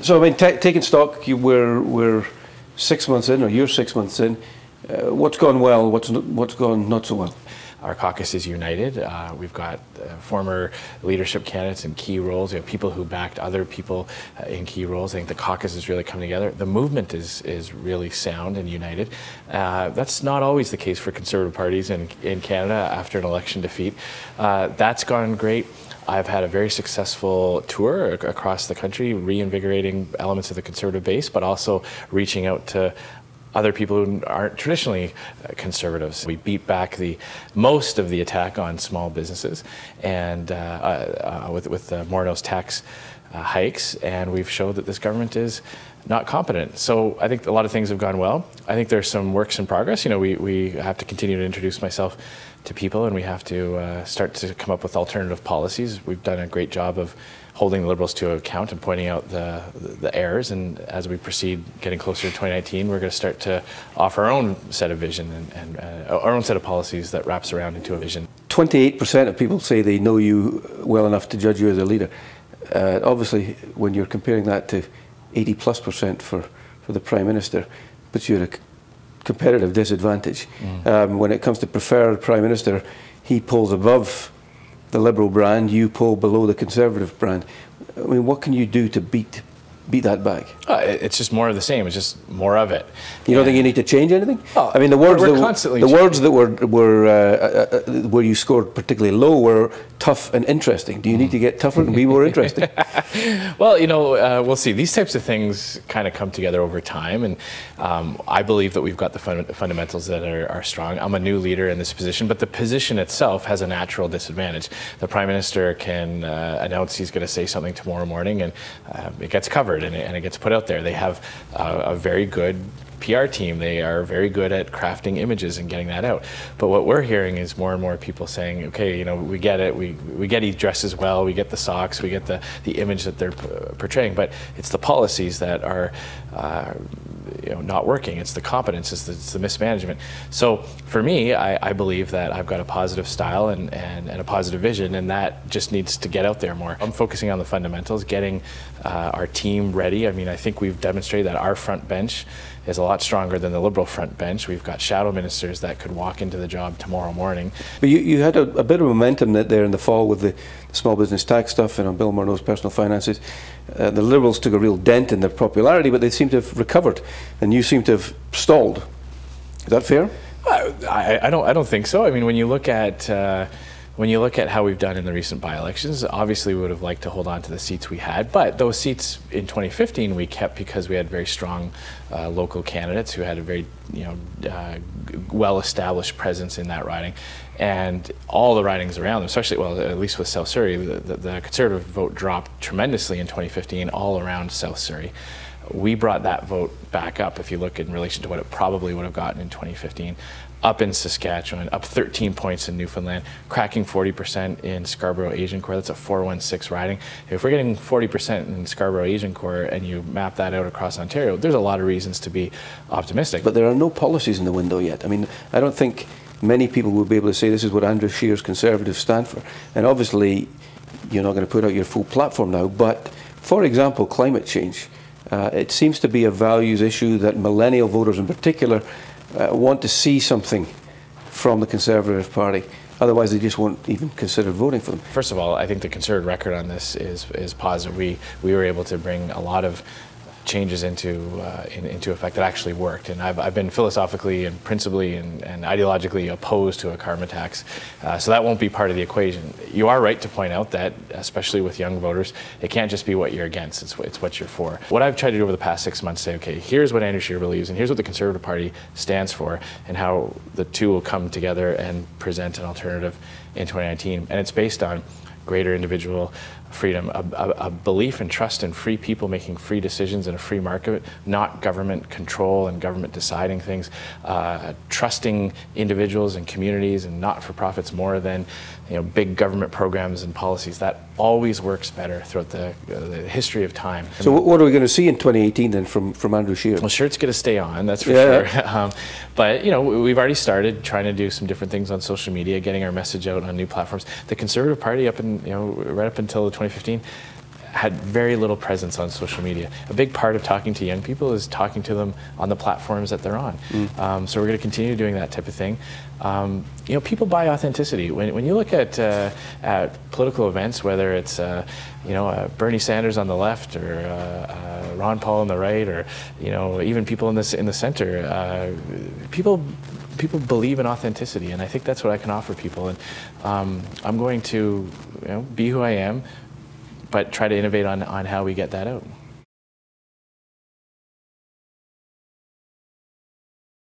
So, I mean, taking stock, we're 6 months in, or you're 6 months in. What's gone well? What's gone not so well? Our caucus is united. We've got former leadership candidates in key roles. We have people who backed other people in key roles. I think the caucus is really coming together. The movement is really sound and united. That's not always the case for Conservative parties in Canada after an election defeat. That's gone great. I've had a very successful tour across the country, reinvigorating elements of the Conservative base, but also reaching out to other people who aren't traditionally conservatives. We beat back most of the attack on small businesses and with the Morneau's tax hikes, and we've showed that this government is not competent. So I think a lot of things have gone well. I think there's some works in progress. You know, we have to continue to introduce myself to people, and we have to start to come up with alternative policies. We've done a great job of holding the Liberals to account and pointing out the errors, and as we proceed getting closer to 2019, we're going to start to offer our own set of vision and our own set of policies that wraps around into a vision. 28% of people say they know you well enough to judge you as a leader. Obviously, when you're comparing that to 80+% for the Prime Minister, puts you at a competitive disadvantage. When it comes to preferred Prime Minister, he pulls above the Liberal brand, you pull below the Conservative brand. I mean, what can you do to beat that back? It's just more of the same. It's just more of it. You don't think you need to change anything? Oh, I mean, the words that where you scored particularly low were tough and interesting. Do you need to get tougher and be more interesting? Well, you know, we'll see. These types of things kind of come together over time, and I believe that we've got the fundamentals that are strong. I'm a new leader in this position, but the position itself has a natural disadvantage. The Prime Minister can announce he's going to say something tomorrow morning, and it gets covered and it gets put out there. They have a very good PR team. They are very good at crafting images and getting that out. But what we're hearing is more and more people saying, okay, you know, we get it, we get he dresses well, we get the socks, we get the image that they're portraying, but it's the policies that are you know, not working. It's the competence, it's the mismanagement. So for me, I believe that I've got a positive style and a positive vision, and that just needs to get out there more. I'm focusing on the fundamentals, getting our team ready. I mean, I think we've demonstrated that our front bench is a lot stronger than the Liberal front bench. We've got shadow ministers that could walk into the job tomorrow morning. But you had a bit of momentum there in the fall with the small business tax stuff and on Bill Morneau's personal finances. The Liberals took a real dent in their popularity, but they seem to have recovered, and you seem to have stalled. Is that fair? I don't think so. I mean, when you look at how we've done in the recent by-elections, obviously we would have liked to hold on to the seats we had, but those seats in 2015 we kept because we had very strong local candidates who had a very well-established presence in that riding. And all the ridings around them, especially, well, at least with South Surrey, the Conservative vote dropped tremendously in 2015 all around South Surrey. We brought that vote back up, if you look in relation to what it probably would have gotten in 2015. Up in Saskatchewan, up 13 points in Newfoundland, cracking 40% in Scarborough Agincourt. That's a 416 riding. If we're getting 40% in Scarborough Agincourt and you map that out across Ontario, there's a lot of reasons to be optimistic. But there are no policies in the window yet. I mean, I don't think many people will be able to say this is what Andrew Scheer's Conservatives stand for. And obviously, you're not going to put out your full platform now, but for example, climate change. It seems to be a values issue that millennial voters in particular want to see something from the Conservative Party. Otherwise, they just won't even consider voting for them. First of all, I think the Conservative record on this is positive. We were able to bring a lot of changes into effect that actually worked, and I've been philosophically and principally and ideologically opposed to a carbon tax, so that won't be part of the equation. You are right to point out that, especially with young voters, it can't just be what you're against, it's what you're for. What I've tried to do over the past 6 months, say, okay, here's what Andrew Scheer believes, and here's what the Conservative Party stands for, and how the two will come together and present an alternative in 2019, and it's based on greater individual freedom, a belief and trust in free people making free decisions in a free market, not government control and government deciding things, trusting individuals and communities and not-for-profits more than big government programs and policies. That always works better throughout the history of time. So what are we going to see in 2018 then from Andrew Scheer? Well, sure, it's going to stay on, that's for sure. But we've already started trying to do some different things on social media, getting our message out on new platforms. The Conservative Party right up until 2015 had very little presence on social media. A big part of talking to young people is talking to them on the platforms that they're on. So we're going to continue doing that type of thing. You know, people buy authenticity. When you look at political events, whether it's you know, Bernie Sanders on the left, or Ron Paul on the right, or you know, even people in the center, people believe in authenticity, and I think that's what I can offer people. And I'm going to, you know, be who I am, but try to innovate on how we get that out.